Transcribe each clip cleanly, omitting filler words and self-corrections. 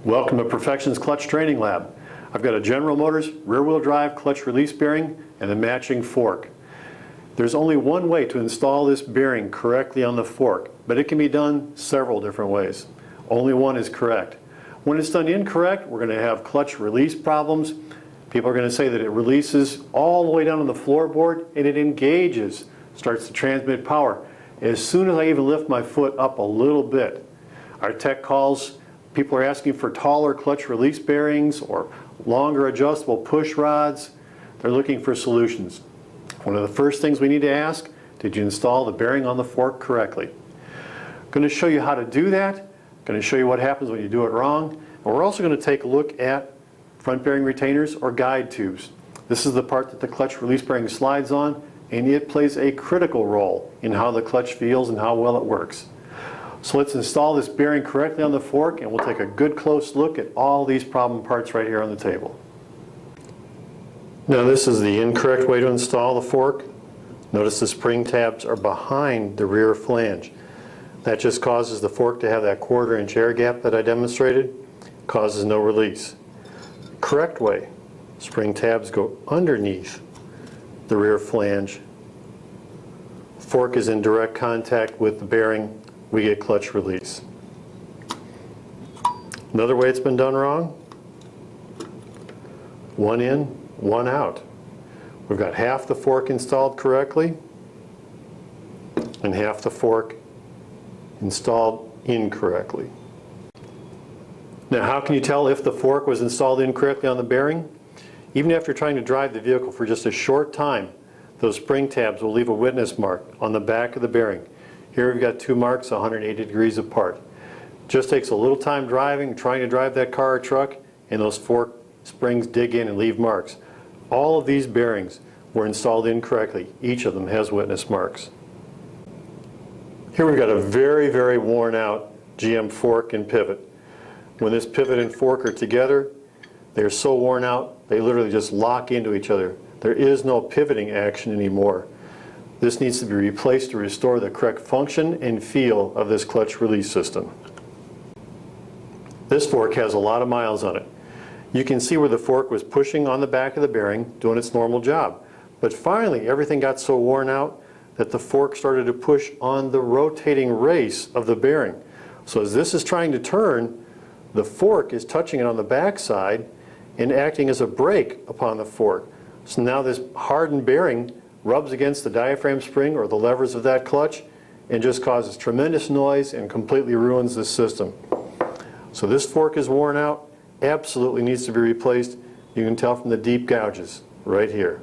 Welcome to Perfection's Clutch Training Lab. I've got a General Motors rear-wheel drive clutch release bearing and a matching fork. There's only one way to install this bearing correctly on the fork, but it can be done several different ways. Only one is correct. When it's done incorrect, we're going to have clutch release problems. People are going to say that it releases all the way down on the floorboard and it engages, starts to transmit power as soon as I even lift my foot up a little bit. Our tech calls, people are asking for taller clutch release bearings or longer adjustable push rods. They're looking for solutions. One of the first things we need to ask, did you install the bearing on the fork correctly? I'm going to show you how to do that. I'm going to show you what happens when you do it wrong. And we're also going to take a look at front bearing retainers or guide tubes. This is the part that the clutch release bearing slides on, and it plays a critical role in how the clutch feels and how well it works. So let's install this bearing correctly on the fork, and we'll take a good close look at all these problem parts right here on the table. Now this is the incorrect way to install the fork. Notice the spring tabs are behind the rear flange. That just causes the fork to have that 1/4 inch air gap that I demonstrated. Causes no release. Correct way, spring tabs go underneath the rear flange. Fork is in direct contact with the bearing. We get clutch release. Another way it's been done wrong, one in, one out. We've got half the fork installed correctly and half the fork installed incorrectly. Now how can you tell if the fork was installed incorrectly on the bearing? Even after trying to drive the vehicle for just a short time, those spring tabs will leave a witness mark on the back of the bearing. Here we've got two marks 180 degrees apart. Just takes a little time driving, trying to drive that car or truck, and those fork springs dig in and leave marks. All of these bearings were installed incorrectly. Each of them has witness marks. Here we've got a very, very worn out GM fork and pivot. When this pivot and fork are together, they're so worn out, they literally just lock into each other. There is no pivoting action anymore. This needs to be replaced to restore the correct function and feel of this clutch release system. This fork has a lot of miles on it. You can see where the fork was pushing on the back of the bearing, doing its normal job. But finally, everything got so worn out that the fork started to push on the rotating race of the bearing. So as this is trying to turn, the fork is touching it on the back side and acting as a brake upon the fork. So now this hardened bearing rubs against the diaphragm spring or the levers of that clutch and just causes tremendous noise and completely ruins the system. So this fork is worn out, absolutely needs to be replaced. You can tell from the deep gouges right here.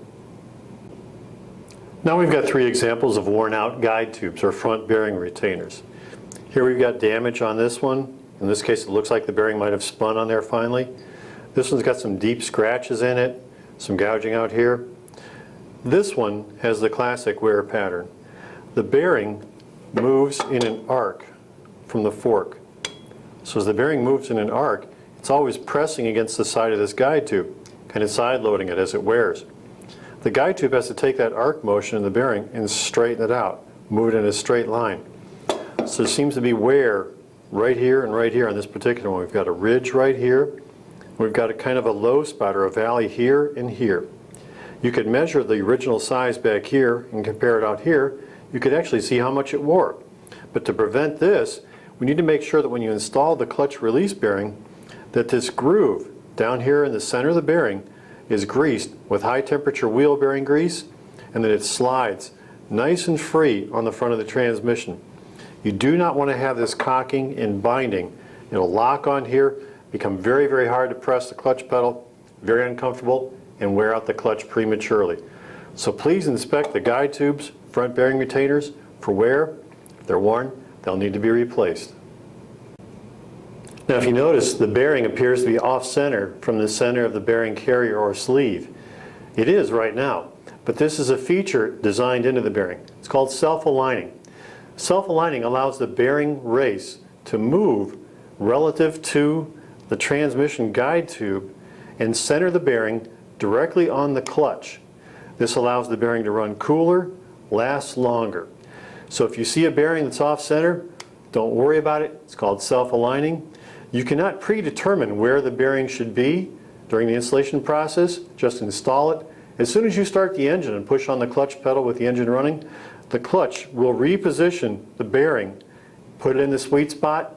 Now we've got 3 examples of worn out guide tubes or front bearing retainers. Here we've got damage on this one. In this case it looks like the bearing might have spun on there finally. This one's got some deep scratches in it, some gouging out here. This one has the classic wear pattern. The bearing moves in an arc from the fork. So as the bearing moves in an arc, it's always pressing against the side of this guide tube, kind of side loading it as it wears. The guide tube has to take that arc motion in the bearing and straighten it out, move it in a straight line. So there seems to be wear right here and right here on this particular one. We've got a ridge right here. We've got a kind of a low spot or a valley here and here. You could measure the original size back here and compare it out here. You could actually see how much it wore. But to prevent this, we need to make sure that when you install the clutch release bearing, that this groove down here in the center of the bearing is greased with high temperature wheel bearing grease, and that it slides nice and free on the front of the transmission. You do not want to have this cocking and binding. It'll lock on here, become very, very hard to press the clutch pedal, very uncomfortable, and wear out the clutch prematurely. So please inspect the guide tubes, front bearing retainers for wear. If they're worn, they'll need to be replaced. Now if you notice, the bearing appears to be off-center from the center of the bearing carrier or sleeve. It is right now, but this is a feature designed into the bearing. It's called self-aligning. Self-aligning allows the bearing race to move relative to the transmission guide tube and center the bearing directly on the clutch. This allows the bearing to run cooler, last longer. So if you see a bearing that's off center, don't worry about it. It's called self-aligning. You cannot predetermine where the bearing should be during the installation process. Just install it. As soon as you start the engine and push on the clutch pedal with the engine running, the clutch will reposition the bearing, put it in the sweet spot.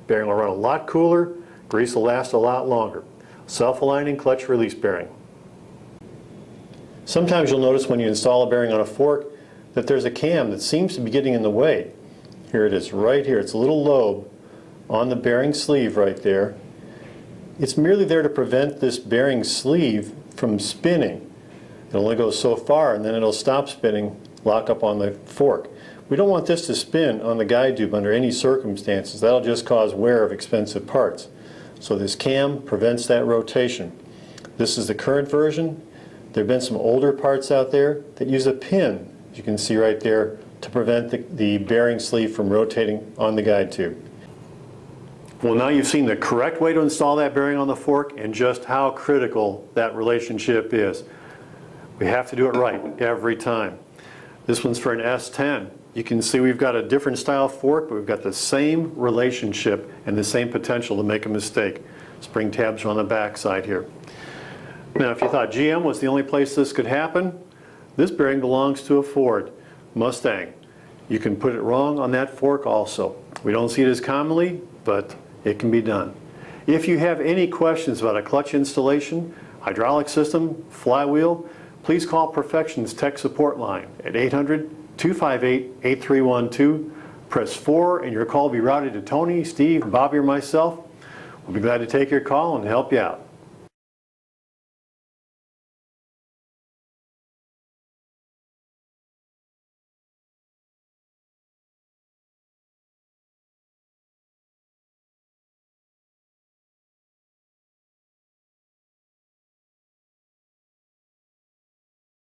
Bearing will run a lot cooler, grease will last a lot longer. Self-aligning clutch release bearing. Sometimes you'll notice when you install a bearing on a fork that there's a cam that seems to be getting in the way. Here it is right here. It's a little lobe on the bearing sleeve right there. It's merely there to prevent this bearing sleeve from spinning. It only goes so far and then it'll stop spinning, lock up on the fork. We don't want this to spin on the guide tube under any circumstances. That'll just cause wear of expensive parts. So this cam prevents that rotation. This is the current version. There have been some older parts out there that use a pin, as you can see right there, to prevent the bearing sleeve from rotating on the guide tube. Well, now you've seen the correct way to install that bearing on the fork and just how critical that relationship is. We have to do it right every time. This one's for an S10. You can see we've got a different style fork, but we've got the same relationship and the same potential to make a mistake. Spring tabs are on the back side here. Now, if you thought GM was the only place this could happen, this bearing belongs to a Ford Mustang. You can put it wrong on that fork also. We don't see it as commonly, but it can be done. If you have any questions about a clutch installation, hydraulic system, flywheel, please call Perfection's Tech Support line at 800-258-8312. Press 4 and your call will be routed to Tony, Steve, Bobby, or myself. We'll be glad to take your call and help you out.